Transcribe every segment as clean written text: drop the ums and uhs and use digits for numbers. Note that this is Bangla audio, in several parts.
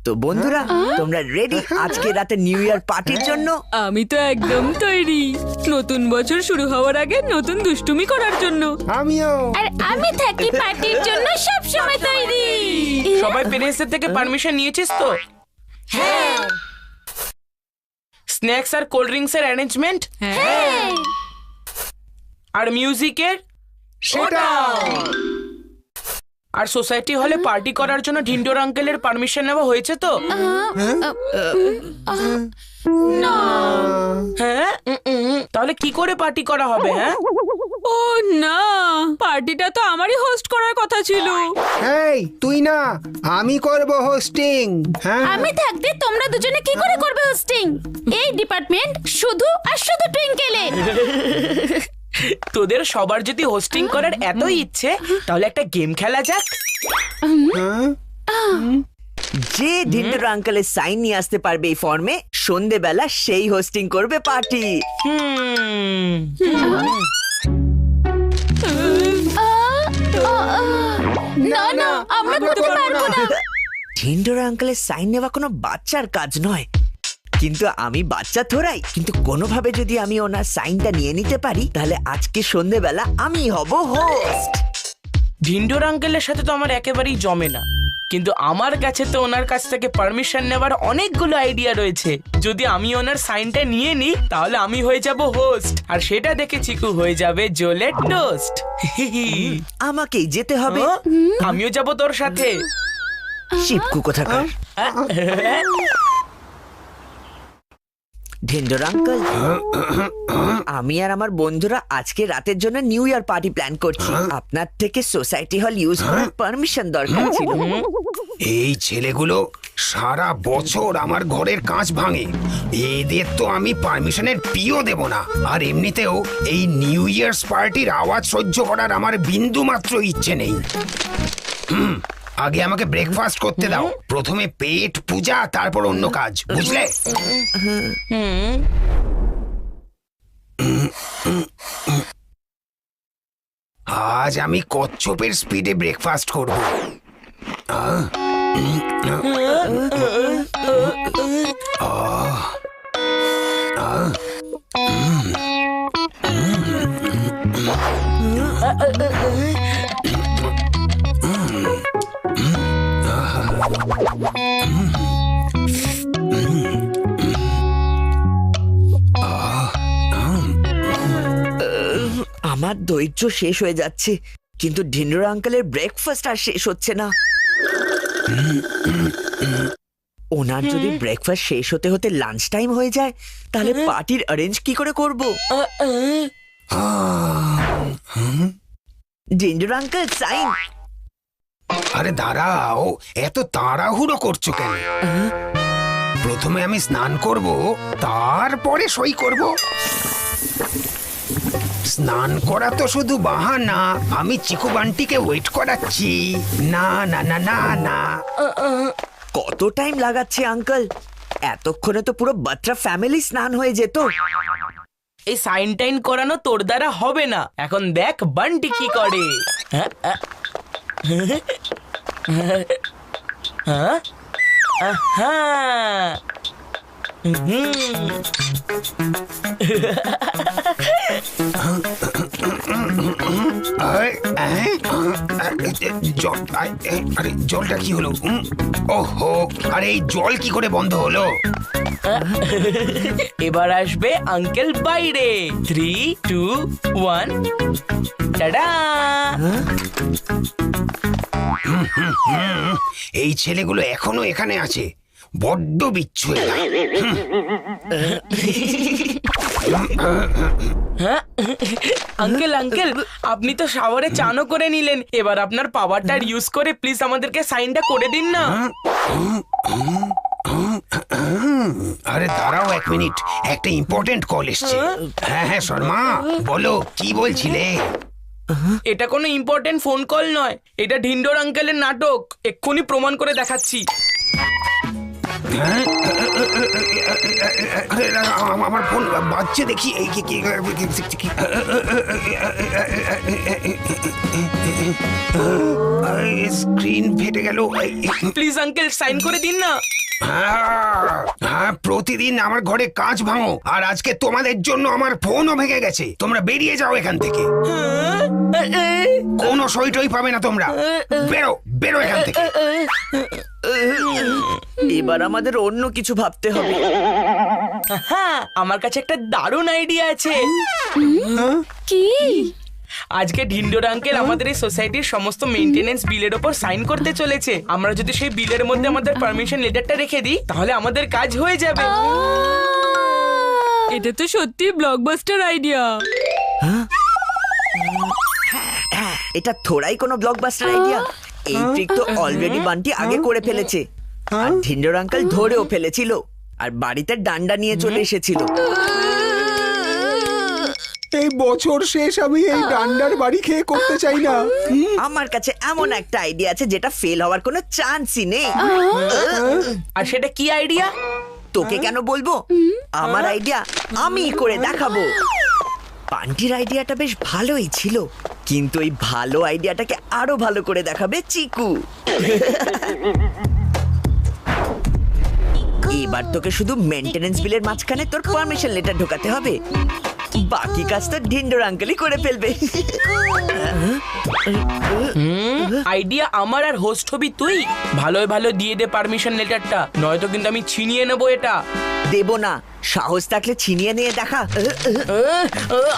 তো বন্ধুরা, তোমরা রেডি আজকে রাতে নিউ ইয়ার পার্টির জন্য? আমি তো একদম তৈরি, নতুন বছর শুরু হওয়ার আগে নতুন দুষ্টুমি করার জন্য। আমিও। আর আমি থাকি পার্টির জন্য সব সময় তৈরি। সবাই প্যারেন্টসের থেকে পারমিশন নিয়েছিস তো? হ্যাঁ স্ন্যাক্স আর কোল্ড ড্রিঙ্কস এর অ্যারেঞ্জমেন্ট হ্যাঁ আর মিউজিকের সেটা আর সোসাইটি হলে পার্টি করার জন্য ঢিন্ডোর আঙ্কেলের পারমিশন নেওয়া হয়েছে তো? না হ্যাঁ তাহলে কি করে পার্টি করা হবে? হ্যাঁ ও না, পার্টিটা তো আমারই হোস্ট করার কথা ছিল। এই তুই না, আমি করব হোস্টিং। হ্যাঁ আমি থাকতে তোমরা দুজনে কি করে করবে হোস্টিং? এই ডিপার্টমেন্ট শুধু আর শুধু টুইঙ্কেলের। তোদের সবার যদি হোস্টিং করার এতই ইচ্ছে তাহলে একটা গেম খেলা যাক। যে ঢিন্ডোর আঙ্কেলের সাইন নিয়ে আসতে পারবে এই ফর্মে, সন্ধেবেলা সেই হোস্টিং করবে পার্টি। না না, আমরা করতে পারবো না। ঢিন্ডোর আঙ্কেলের সাইন নেওয়া কোনো বাচ্চার কাজ নয়, কিন্তু আমি বাচ্চা থোড়াই। কিন্তু কোনোভাবে যদি আমি ওনার সাইনটা নিয়ে নিতে পারি, তাহলে আজকে সন্ধেবেলা আমি হব হোস্ট। ঢিন্ডোর আঙ্কেলের সাথে তো আমার একেবারেই জমে না, কিন্তু আমার কাছে তো ওনার কাছ থেকে পারমিশন নেওয়ার অনেকগুলো আইডিয়া রয়েছে। যদি আমি ওনার সাইনটা নিয়ে নিই তাহলে আমি হয়ে যাব হোস্ট, আর সেটা দেখে চিকু হয়ে যাবে জোলের টোস্ট। আমাকেই যেতে হবে। আমিও যাব তোর সাথে। শিবকু কোথাকার। ঢিন্ডোর আঙ্কেল, আমি আর আমার বন্ধুরা আজকে রাতের জন্য নিউ ইয়ার পার্টি প্ল্যান করছি। আপনার থেকে সোসাইটি হল ইউজ করার পারমিশন দরকার ছিল। এই ছেলেগুলো সারা বছর আমার ঘরের কাঁচ ভাঙে, এদের তো আমি পারমিশনের পিও দেব না। আর এমনিতেও এই নিউ ইয়ার্স পার্টির আওয়াজ সহ্য করার আমার বিন্দু মাত্র ইচ্ছে নেই। আগে আমাকে ব্রেকফাস্ট করতে দাও। প্রথমে পেট পূজা, তারপর অন্য কাজ, বুঝলে? আজ আমি কচ্ছপের স্পিডে ব্রেকফাস্ট করব। আমার ধৈর্য শেষ হয়ে যাচ্ছে, কিন্তু ঢিন্ডোর আঙ্কেলের ব্রেকফাস্ট আর শেষ হচ্ছে না। ওনার যদি ব্রেকফাস্ট শেষ হতে হতে লাঞ্চ টাইম হয়ে যায়, তাহলে পার্টির অ্যারেঞ্জ কি করে করব? ঢিন্ডোর আঙ্কেল, সাইন। আরে দাঁড়াও, এত তাড়াহুড়ো করছো কেন? প্রথমে আমি স্নান করব, তারপরে সই করব। স্নান করা তো শুধু বাহানা, আমি চিকু বান্টিকে ওয়েট করাচ্ছি। না না না না না। কত টাইম লাগাচ্ছে আঙ্কেল? এতক্ষণে তো পুরো বাচ্চা ফ্যামিলি স্নান হয়ে যেত। এই সাইন টাইন করানো তোর দ্বারা হবে না। এখন দেখ বান্টি কি করে। আরে জলটা কি হলো? ওহো, আরে এই জল কি করে বন্ধ হলো? এবার আসবে আঙ্কেল বাইরে। 3, 2, 1 টাডা। এই ছেলেগুলো এখনো এখানে আছে, বড্ড বিচ্ছু এরা। আঙ্কেল আঙ্কেল, আপনি তো শাওয়ারে চানও করে নিলেন। এবার আপনার পাওয়ারটা ইউজ করে প্লিজ আমাদেরকে সাইনটা করে দিন না। আরে দাঁড়াও এক মিনিট, একটা ইম্পর্টেন্ট কল এসছে। হ্যাঁ হ্যাঁ শর্মা, বলো কি বলছিলে? এটা কোনো ইম্পর্টেন্ট ফোন কল নয়, এটা ঢিন্ডোর আঙ্কেলের নাটক। এক্ষুনি প্রমাণ করে দেখাচ্ছি। আরে আমার ফোন বাজছে দেখি। এই স্ক্রিন ফেটে গেল। প্লিজ আঙ্কেল সাইন করে দিন না। হ্যাঁ, প্রতিদিন আমার ঘরে কাঁচ ভাঙো, আর আজকে তোমাদের জন্য আমার ফোনও ভেঙে গেছে। তোমরা বেরিয়ে যাও এখান থেকে। কোনো সই টই পাবে না তোমরা। বেরো বেরো এখান থেকে। এবার আমাদের অন্য কিছু ভাবতে হবে। হ্যাঁ, আমার কাছে একটা দারুণ আইডিয়া আছে। কি? আজকে ঢিন্ডোর আঙ্কেল আমাদের এই সোসাইটির সমস্ত মেইনটেনেন্স বিলের ওপর সাইন করতে চলেছে। আমরা যদি সেই বিলের মধ্যে আমাদের পারমিশন লেটারটা রেখে দিই, তাহলে আমাদের কাজ হয়ে যাবে। এটা তো সত্যি ব্লকবাস্টার আইডিয়া। এটা থোড়াই কোনো ব্লকবাস্টার আইডিয়া। এই ট্রিক তো অলরেডি বান্টি আগে করে ফেলেছে, আর ঢিন্ডোর আঙ্কেল ধরেও ফেলেছিল, আর বাড়িতে ডান্ডা নিয়ে চলে এসেছিল। এই বছর শেষ আমি এই ডান্ডার বাড়ি খেয়ে করতে চাই না। আমার কাছে এমন একটা আইডিয়া আছে যেটা ফেল হওয়ার কোনো চান্সই নেই। আর সেটা কি আইডিয়া? তোকে কেন বলবো? আমার আইডিয়া আমি করে দেখাবো। বান্টির আইডিয়াটা বেশ ভালোই ছিল, কিন্তু এই ভালো আইডিয়াটাকে আরো ভালো করে দেখাবে চিকু। এবার তোকে শুধু মেইনটেনেন্স বিলের মাঝখানে তোর পারমিশন লেটার ঢোকাতে হবে, বাকি কাজ তো ঢিন্ডোর আঙ্কেলই করে ফেলবে। আইডিয়া আমার, আর হোস্ট হবি তুই। ভালোই ভালো দিয়ে দে পারমিশন লেটারটা, নয়তো কিন্তু আমি ছিনিয়ে নেবো এটা। দেব না, সাহস থাকলে ছিনিয়ে নিয়ে দেখা।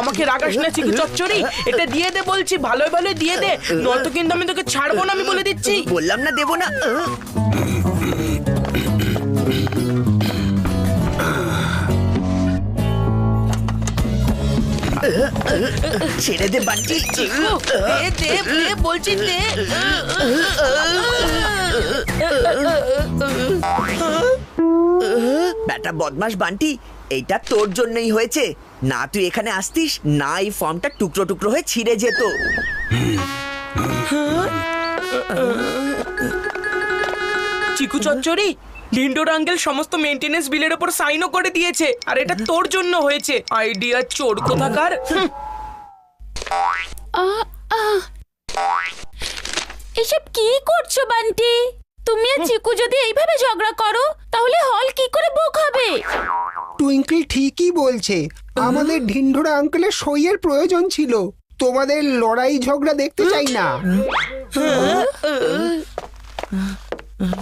আমাকে রাগাস না চিকু চচ্চড়ি, এটা দিয়ে দে বলছি, ভালোই ভালো দিয়ে দে, নয়তো কিন্তু আমি তোকে ছাড়বো না, আমি বলে দিচ্ছি। বললাম না দেব না। ছেড়ে দে বান্টি। বলছি দে। বেটা বদমাস বান্টি, এইটা তোর জন্যই হয়েছে। না তুই এখানে আসতিস, না এই ফর্মটা টুকরো টুকরো হয়ে ছিঁড়ে যেত। চিকু চচ্চড়ি, ঢিন্ডোর আঙ্কেল সমস্ত মেইনটেনেন্স বিলের উপর সাইনও করে দিয়েছে, আর এটা তোর জন্য হয়েছে। আইডিয়া চোর কোথাকার। এসব কি করছো বান্টি? তুমি আর চিকু যদি এইভাবে ঝগড়া করো, তাহলে হল কি করে বুক হবে? টুইঙ্কল ঠিকই বলছে, আমাদের ঢিন্ডোরা আঙ্কেলের সইয়ের প্রয়োজন ছিল। তোমাদের লড়াই ঝগড়া দেখতে চাই না।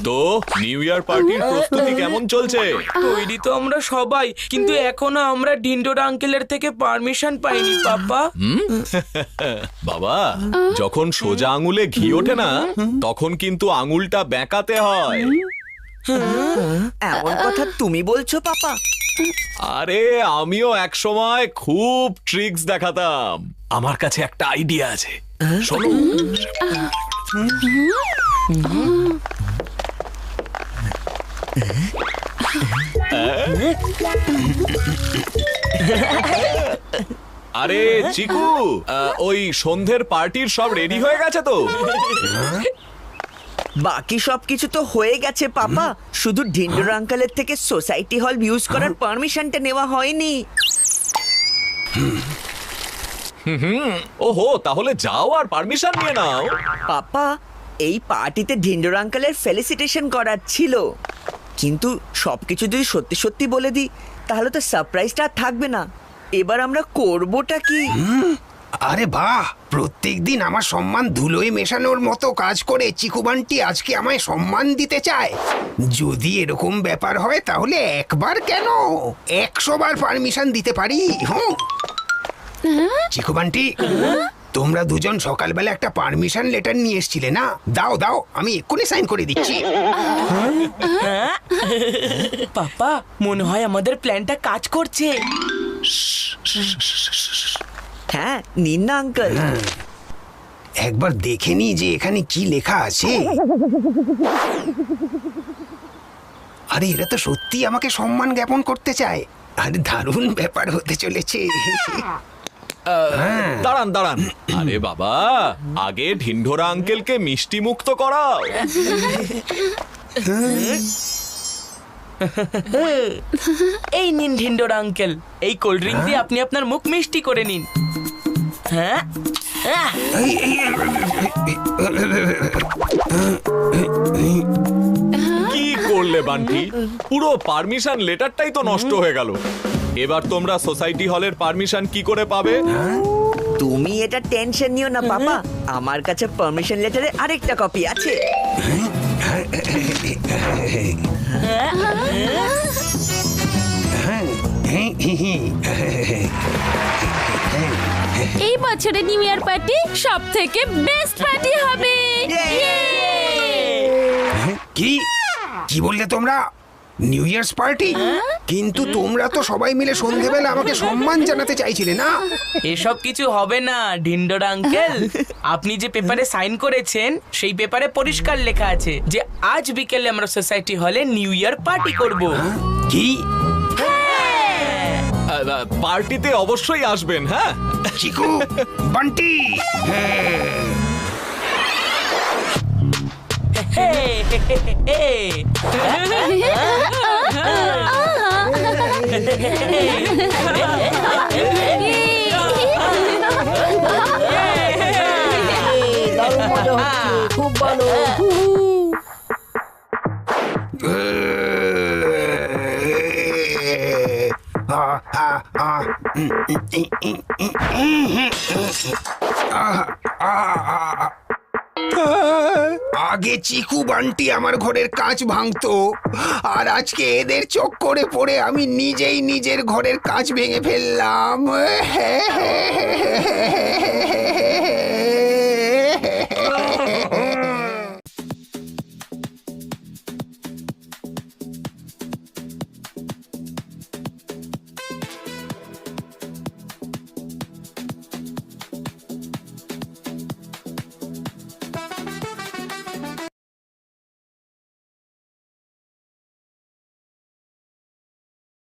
তো নিউ ইয়ার পার্টির প্রস্তুতি কেমন চলছে? তৈরি তো আমরা সবাই, কিন্তু এখনো আমরা ঢিন্ডোর আঙ্কেলের থেকে পারমিশন পাইনি পাপা। বাবা, যখন সোজা আঙুলে ঘি ওঠে না, তখন কিন্তু আঙুলটা বেঁকাতে হয়। এমন কথা তুমি বলছো পাপা? আরে আমিও এক সময় খুব ট্রিক্স দেখাতাম। আমার কাছে একটা আইডিয়া আছে, শোনো। আরে চিকু, ওই সন্ধ্যের পার্টির সব রেডি হয়ে গেছে তো? বাকি সবকিছু তো হয়ে গেছে পাপা, শুধু ঢিন্ডোর আঙ্কেলের থেকে সোসাইটি হল ইউজ করার পারমিশনটা নেওয়া হয়নি। ওহো, তাহলে যাও আর পারমিশন নিয়ে নাও। পাপা, এই পার্টিতে ঢিন্ডোর আঙ্কেলের ফেলিসিটেশন করার ছিল, কিন্তু সবকিছু যদি সত্যি সত্যি বলে দিই, তাহলে তো সারপ্রাইজটা আর থাকবে না। এবার আমরা করবোটা কি? আরে বাহ, প্রত্যেকদিন আমার সম্মান ধুলোয় মেশানোর মতো কাজ করে চিকু বান্টি আজকে আমায় সম্মান দিতে চায়। যদি এরকম ব্যাপার হয়, তাহলে একবার কেন 100 বার পারমিশন দিতে পারি। চিকু বান্টি, তোমরা দুজন সকালবেলা একটা পারমিশন লেটার নিয়ে এসেছিলে না? দাও দাও, আমি এক্ষুনি সাইন করে দিচ্ছি। পাপা, মনে হয় আমাদের প্ল্যানটা কাজ করছে। হ্যাঁ, নিন না আঙ্কেল। একবার দেখে নি যে এখানে কি লেখা আছে। আরে এরা তো সত্যি আমাকে সম্মান জ্ঞাপন করতে চায়। আরে দারুণ ব্যাপার হতে চলেছে। দাঁড়ান দাঁড়ান, আরে বাবা, আগে ঢিন্ডোরা আঙ্কেলকে মিষ্টি মুক্ত করাও। এই নিন ঢিন্ডোর আঙ্কেল, এই কোল্ড ড্রিঙ্ক দিয়ে আপনি আপনার মুখ মিষ্টি করে নিন। হ্যাঁ কি করলে বান্টি? পুরো পারমিশন লেটারটাই তো নষ্ট হয়ে গেল। এবার তোমরা সোসাইটি হলের পারমিশন কি করে পাবে? তুমি এটা টেনশন নিও না পাপা, আমার কাছে পারমিশন লেটারের আরেকটা কপি আছে। এই বছরে নিউ ইয়ার পার্টি সব থেকে বেস্ট পার্টি হবে। কি কি বললে তোমরা? New years party? কিন্তু তোমরা তো সবাই মিলে সন্ধেবেলা আমাকে সম্মান জানাতে চাইছিলে না? এসব কিছু হবে না ঢিন্ডোর আঙ্কেল। আপনি যে পেপারে সাইন করেছেন সেই পেপারে পরিষ্কার লেখা আছে যে আজ বিকেলে আমরা সোসাইটি হলে নিউ ইয়ার পার্টি করব। কি পার্টিতে অবশ্যই আসবেন। হ্যাঁ চিকু, বান্টি, খুব ভালো। আগে চিকু বান্টি আমার ঘরের কাঁচ ভাঙতো, আর আজকে এদের চক্করে পড়ে আমি নিজেই নিজের ঘরের কাঁচ ভেঙে ফেললাম।